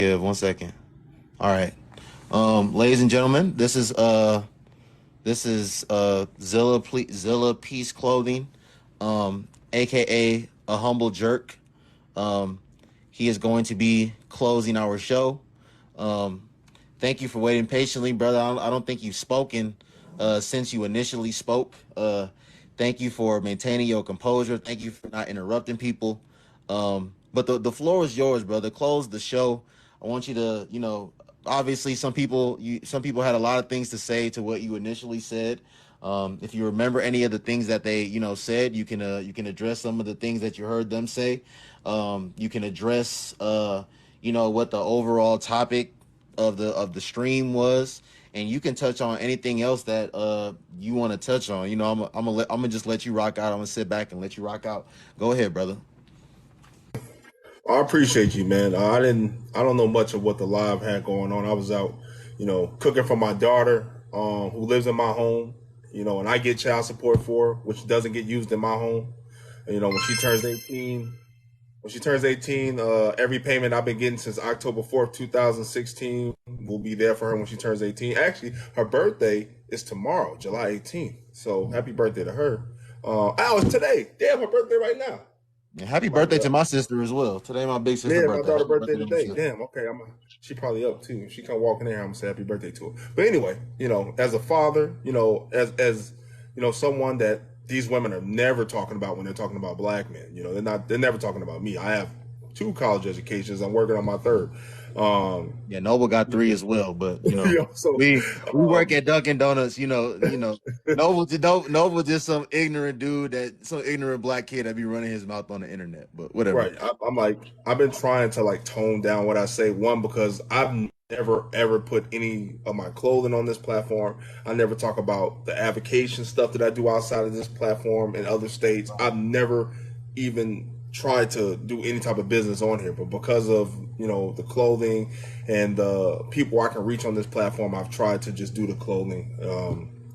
Give 1 second. All right. Ladies and gentlemen, this is Zilla Peace Clothing, aka a humble jerk. Um, he is going to be closing our show. Um, Thank you for waiting patiently, brother. I don't think you've spoken since you initially spoke. Thank you for maintaining your composure. Thank you for not interrupting people. But the floor is yours, brother. Close the show. I want you to, obviously some people had a lot of things to say to what you initially said. If you remember any of the things that they, said, you can address some of the things that you heard them say. You can address what the overall topic of the stream was, and you can touch on anything else that you want to touch on. I'm gonna just let you rock out. I'm gonna sit back and let you rock out. Go ahead, brother. I appreciate you, man. I don't know much of what the live had going on. I was out, cooking for my daughter, who lives in my home, and I get child support for her, which doesn't get used in my home. When she turns 18, every payment I've been getting since October 4th, 2016 will be there for her when she turns 18. Actually, her birthday is tomorrow, July 18th. So happy birthday to her. It's today. Damn, her birthday right now. And happy My birthday God. to my sister as well. Today my big sister Yeah, my birthday. daughter' Happy birthday birthday to my today. sister. Damn. Okay, she probably up too. If she come walking in here, I'm gonna say happy birthday to her. But anyway, as a father, as someone that these women are never talking about when they're talking about black men. They're never talking about me. I have two college educations. I'm working on my third. Um, Yeah, Noble got three as well, but so we work at Dunkin' Donuts. Noble just some ignorant black kid that be running his mouth on the internet. But whatever. right. I'm like, I've been trying to like tone down what I say. One, because I've never ever put any of my clothing on this platform. I never talk about the avocation stuff that I do outside of this platform in other states. I've never even tried to do any type of business on here. But because of, the clothing and the people I can reach on this platform, I've tried to just do the clothing.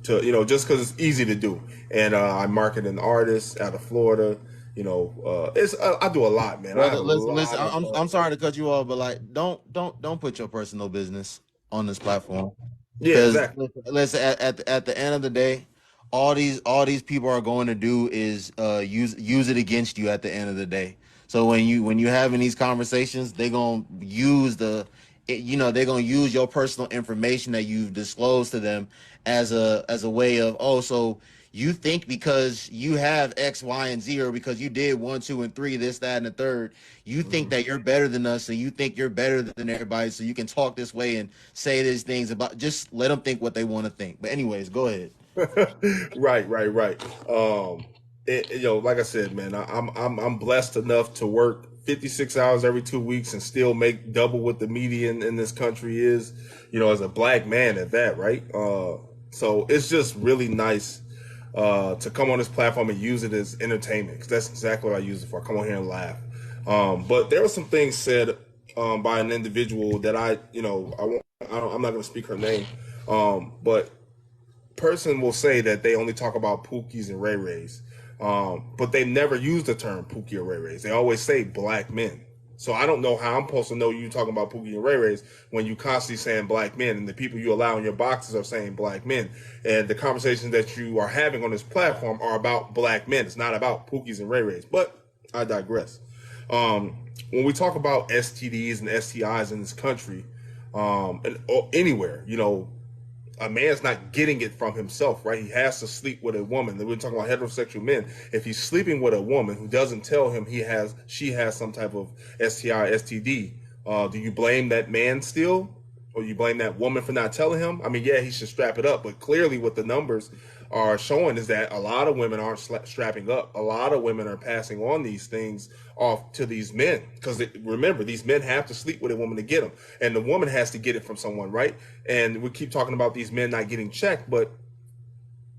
Just because it's easy to do. And I market an artist out of Florida. It's I do a lot, man. I Brother, have a listen. lot of I'm sorry to cut you off, but like, don't put your personal business on this platform yeah, because exactly. listen, at the end of the day, all these people are going to do is use it against you at the end of the day. So when you having these conversations, they're gonna use they're gonna use your personal information that you've disclosed to them as a way of, oh, so you think because you have X, Y, and Z, or because you did one, two, and three, this, that, and the third, you think Hmm. that you're better than us, and you think you're better than everybody, so you can talk this way and say these things about. Just let them think what they want to think. But anyways, go ahead. Right, right, right. Like I said, man, I'm blessed enough to work 56 hours every 2 weeks and still make double what the median in this country is. As a black man at that, right? So it's just really nice to come on this platform and use it as entertainment, because that's exactly what I use it for. I come on here and laugh. But there were some things said by an individual that I'm not going to speak her name, but person will say that they only talk about Pookies and Ray Rays, but they never use the term Pookie or Ray Rays. They always say black men. So I don't know how I'm supposed to know you talking about Pookie and Ray Rays when you constantly saying black men, and the people you allow in your boxes are saying black men. And the conversations that you are having on this platform are about black men. It's not about Pookies and Ray Rays. But I digress. When we talk about STDs and STIs in this country, and anywhere, a man's not getting it from himself, right? He has to sleep with a woman. We're talking about heterosexual men. If he's sleeping with a woman who doesn't tell him she has some type of STI, STD, do you blame that man still, or you blame that woman for not telling him? I mean, yeah, he should strap it up, but clearly, what the numbers are showing is that a lot of women aren't strapping up. A lot of women are passing on these things off to these men, because remember, these men have to sleep with a woman to get them, and the woman has to get it from someone, right? And we keep talking about these men not getting checked, but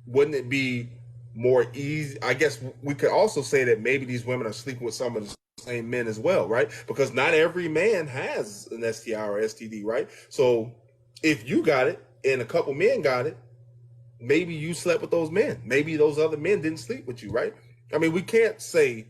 wouldn't it be more easy? I guess we could also say that maybe these women are sleeping with some of the same men as well, right? Because not every man has an STI or STD, right? So if you got it and a couple men got it, maybe you slept with those men. Maybe those other men didn't sleep with you, right? I mean, we can't say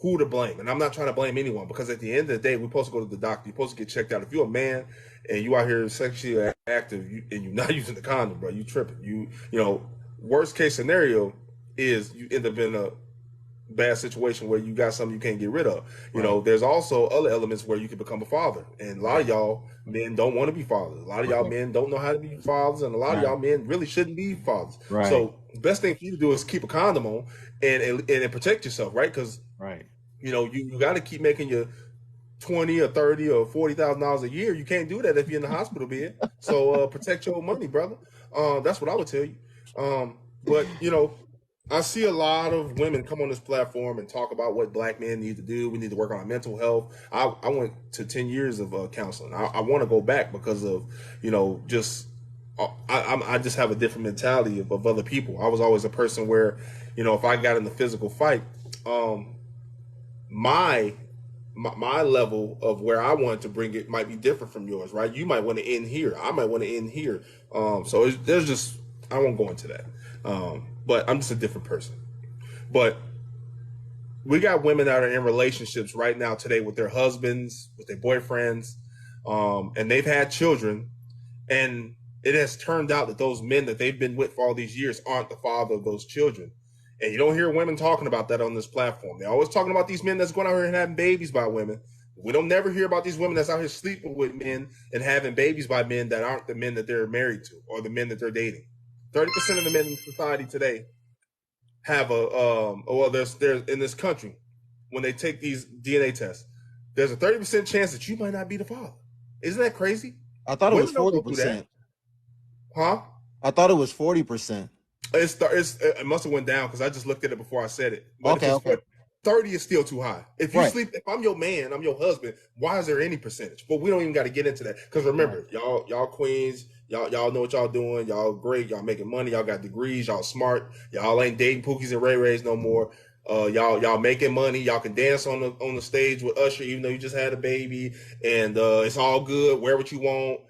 who to blame. And I'm not trying to blame anyone, because at the end of the day, we're supposed to go to the doctor. You're supposed to get checked out. If you're a man and you out here sexually active and you're not using the condom, bro, you tripping. You know, worst case scenario is you end up in a bad situation where you got something you can't get rid of. You know, there's also other elements where you can become a father. And a lot of y'all men don't want to be fathers. A lot of y'all men don't know how to be fathers. And a lot of y'all men really shouldn't be fathers. So the best thing for you to do is keep a condom on and protect yourself, right? Because, you know, you got to keep making your 20 or 30 or $40,000 a year. You can't do that if you're in the hospital bed. So protect your money, brother. That's what I would tell you. But, you know, I see a lot of women come on this platform and talk about what black men need to do. We need to work on our mental health. I went to 10 years of counseling. I want to go back because of, you know, just I just have a different mentality of other people. I was always a person where, you know, if I got in the physical fight, my level of where I wanted to bring it might be different from yours, right? You might want to end here. I might want to end here. So there's just, I won't go into that. But I'm just a different person. But we got women that are in relationships right now today with their husbands, with their boyfriends, and they've had children. And it has turned out that those men that they've been with for all these years aren't the father of those children. And you don't hear women talking about that on this platform. They're always talking about these men that's going out here and having babies by women. We don't never hear about these women that's out here sleeping with men and having babies by men that aren't the men that they're married to or the men that they're dating. 30% of the men in society today have there's in this country, when they take these DNA tests, there's a 30% chance that you might not be the father. Isn't that crazy? I thought it was 40%. Huh? I thought it was 40%. It must have went down because I just looked at it before I said it. But okay. 30 is still too high. If you sleep, if I'm your man, I'm your husband, why is there any percentage? But we don't even got to get into that. Because remember, y'all queens, y'all know what y'all doing. Y'all great. Y'all making money. Y'all got degrees. Y'all smart. Y'all ain't dating Pookies and Ray Rays no more. Y'all making money. Y'all can dance on the stage with Usher, even though you just had a baby. And it's all good. Wear what you want.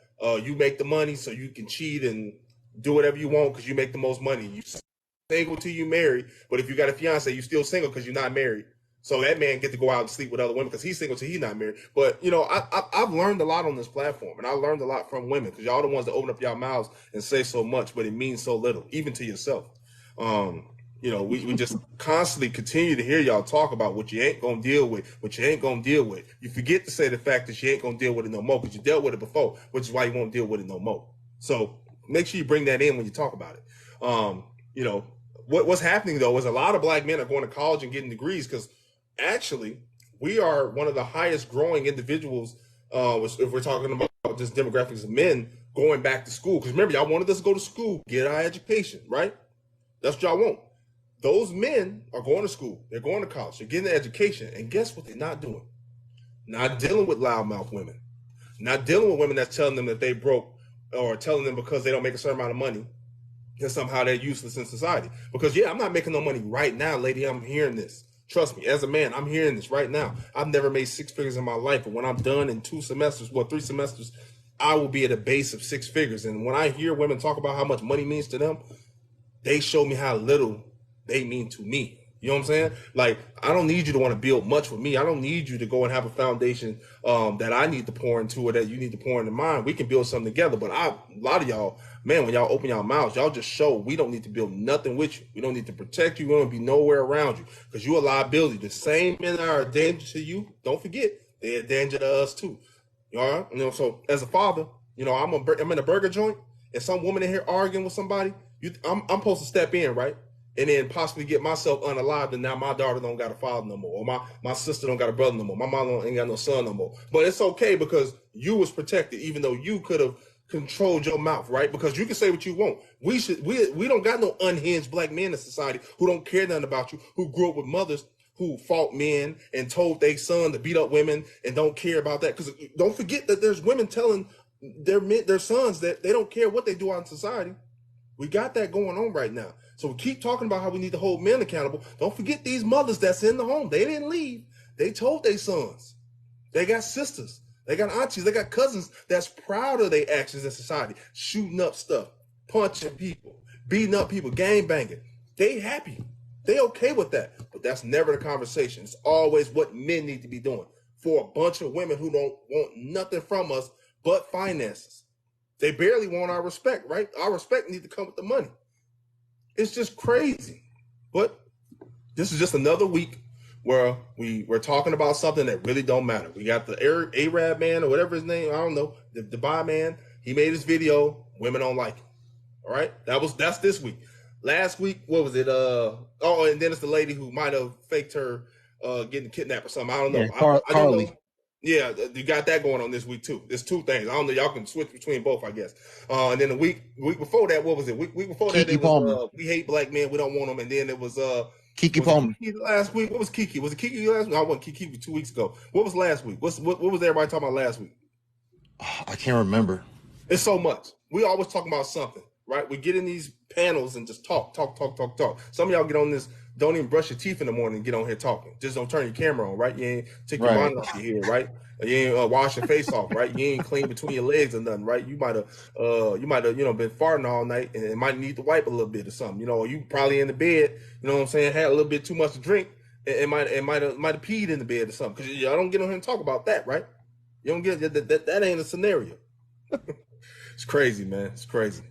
You make the money so you can cheat and do whatever you want because you make the most money. You single till you married, but if you got a fiance, you still single because you're not married. So that man get to go out and sleep with other women because he's single till he's not married. But you know, I've learned a lot on this platform, and I learned a lot from women because y'all the ones that open up y'all mouths and say so much, but it means so little, even to yourself. You know, we just constantly continue to hear y'all talk about what you ain't gonna deal with, what you ain't gonna deal with. You forget to say the fact that you ain't gonna deal with it no more because you dealt with it before, which is why you won't deal with it no more. So make sure you bring that in when you talk about it. You know, what's happening though is a lot of black men are going to college and getting degrees because actually we are one of the highest growing individuals if we're talking about just demographics of men going back to school. Because remember, y'all wanted us to go to school, get our education, right? That's what y'all want. Those men are going to school, they're going to college, they're getting an education, and guess what they're not doing? Not dealing with loudmouth women, not dealing with women that's telling them that they broke, or telling them because they don't make a certain amount of money that somehow they're useless in society. Because I'm not making no money right now, lady. I'm hearing this. Trust me, as a man, I'm hearing this right now. I've never made six figures in my life, but when I'm done in 3 semesters, I will be at a base of 6 figures. And when I hear women talk about how much money means to them, they show me how little they mean to me. You know what I'm saying? Like, I don't need you to want to build much with me. I don't need you to go and have a foundation that I need to pour into or that you need to pour into mine. We can build something together. But a lot of y'all, man, when y'all open y'all mouths, y'all just show we don't need to build nothing with you. We don't need to protect you. We don't be nowhere around you because you're a liability. The same men that are a danger to you, don't forget, they're a danger to us too. You all right? You know, so as a father, you know, I'm in a burger joint and some woman in here arguing with somebody, I'm supposed to step in, right? And then possibly get myself unalived, and now my daughter don't got a father no more, or my sister don't got a brother no more, my mom ain't got no son no more. But it's okay because you was protected, even though you could have controlled your mouth, right? Because you can say what you want. We don't got no unhinged black men in society who don't care nothing about you, who grew up with mothers who fought men and told their son to beat up women and don't care about that. Because don't forget that there's women telling their sons that they don't care what they do out in society. We got that going on right now. So we keep talking about how we need to hold men accountable. Don't forget these mothers that's in the home. They didn't leave. They told their sons. They got sisters. They got aunties. They got cousins that's proud of their actions in society. Shooting up stuff, punching people, beating up people, gang banging. They happy. They okay with that, but that's never the conversation. It's always what men need to be doing for a bunch of women who don't want nothing from us but finances. They barely want our respect, right? Our respect needs to come with the money. It's just crazy. But this is just another week where we're talking about something that really don't matter. We got the Arab man or whatever his name, I don't know, the Dubai man. He made his video. Women don't like it. All right, that's this week. Last week, what was it? And then it's the lady who might have faked her getting kidnapped or something. I don't know. Yeah, I don't know. Yeah, you got that going on this week too. There's two things. I don't know. Y'all can switch between both, I guess. And then the week before that, what was it? Week before that, it was we hate black men, we don't want them. And then it was Keke Palmer. Keke last week. What was Keke? Was it Keke last week? I wasn't Keke 2 weeks ago. What was last week? What was everybody talking about last week? I can't remember. It's so much. We always talking about something, right? We get in these panels and just talk. Some of y'all get on this, don't even brush your teeth in the morning and get on here talking. Just don't turn your camera on, right? You ain't take your monitor off your head, right? You ain't wash your face off, right? You ain't clean between your legs or nothing, right? You might have been farting all night and might need to wipe a little bit or something. You probably in the bed, you know what I'm saying, had a little bit too much to drink and might have peed in the bed or something. Because y'all don't get on here and talk about that, right? You don't get that ain't a scenario. It's crazy, man. It's crazy.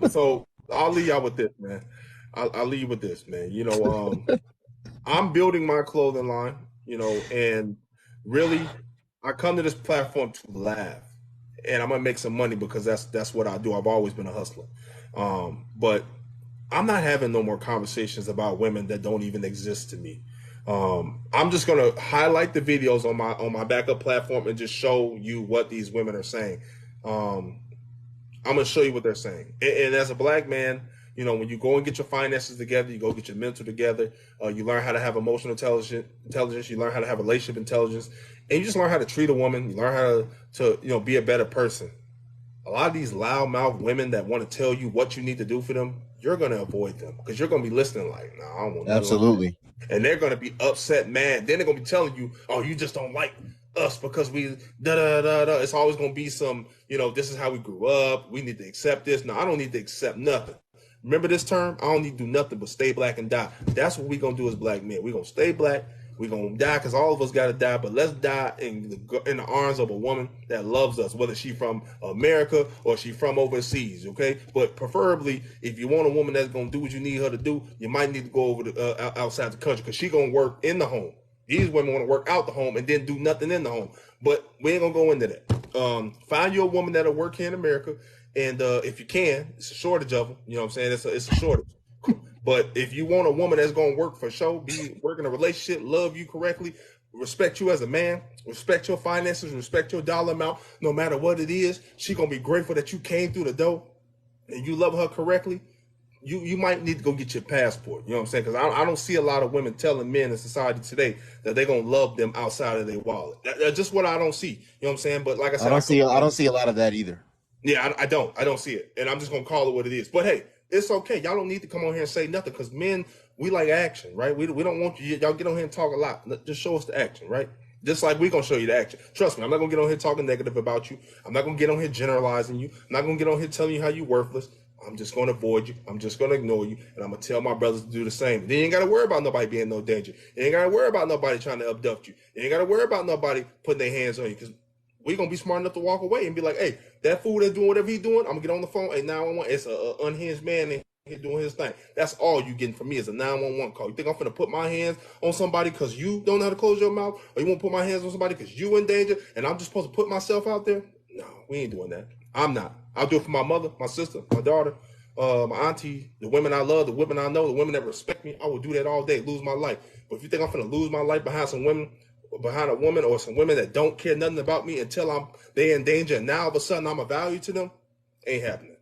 So I'll leave y'all with this, man. I'll leave you with this, man. I'm building my clothing line, and really, I come to this platform to laugh, and I'm gonna make some money because that's what I do. I've always been a hustler, but I'm not having no more conversations about women that don't even exist to me. I'm just gonna highlight the videos on my backup platform and just show you what these women are saying. I'm going to show you what they're saying. And as a black man, when you go and get your finances together, you go get your mental together, you learn how to have emotional intelligence, you learn how to have relationship intelligence, and you just learn how to treat a woman, you learn how to be a better person. A lot of these loudmouth women that want to tell you what you need to do for them, you're going to avoid them because you're going to be listening like, no, I don't want to. Absolutely. And they're going to be upset, mad. Then they're going to be telling you, oh, you just don't like us because we da-da-da-da. It's always going to be some, this is how we grew up. We need to accept this. No, I don't need to accept nothing. Remember this term? I don't need to do nothing but stay black and die. That's what we're going to do as black men. We're going to stay black. We're going to die because all of us got to die, but let's die in the arms of a woman that loves us, whether she from America or she from overseas, okay? But preferably, if you want a woman that's going to do what you need her to do, you might need to go over to outside the country because she going to work in the home. These women want to work out the home and then do nothing in the home. But we ain't going to go into that. Find you a woman that'll work here in America, and if you can, it's a shortage of them. You know what I'm saying? It's a shortage. But if you want a woman that's going to work for show, be working a relationship, love you correctly, respect you as a man, respect your finances, respect your dollar amount, no matter what it is, she going to be grateful that you came through the door and you love her correctly. You might need to go get your passport. You know what I'm saying? Because I don't see a lot of women telling men in society today that they're going to love them outside of their wallet. That's just what I don't see. You know what I'm saying? But like I said, I don't see a lot of that either. Yeah, I don't see it. And I'm just going to call it what it is. But hey, it's okay. Y'all don't need to come on here and say nothing because men, we like action, right? We don't want you. Y'all get on here and talk a lot. Just show us the action, right? Just like we're going to show you the action. Trust me, I'm not going to get on here talking negative about you. I'm not going to get on here generalizing you. I'm not going to get on here telling you how you're worthless. I'm just going to avoid you. I'm just going to ignore you. And I'm going to tell my brothers to do the same. Then you ain't got to worry about nobody being in no danger. You ain't got to worry about nobody trying to abduct you. You ain't got to worry about nobody putting their hands on you because we're going to be smart enough to walk away and be like, hey, that fool that's doing whatever he's doing, I'm going to get on the phone. Hey, 911, it's an unhinged man in here doing his thing. That's all you getting from me is a 911 call. You think I'm going to put my hands on somebody because you don't know how to close your mouth? Or you want to put my hands on somebody because you in danger and I'm just supposed to put myself out there? No, we ain't doing that. I'm not. I'll do it for my mother, my sister, my daughter, my auntie, the women I love, the women I know, the women that respect me. I will do that all day, lose my life. But if you think I'm going to lose my life behind a woman or some women that don't care nothing about me until they're in danger and now all of a sudden I'm a value to them, ain't happening.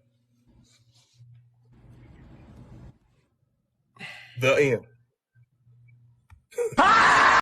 The end.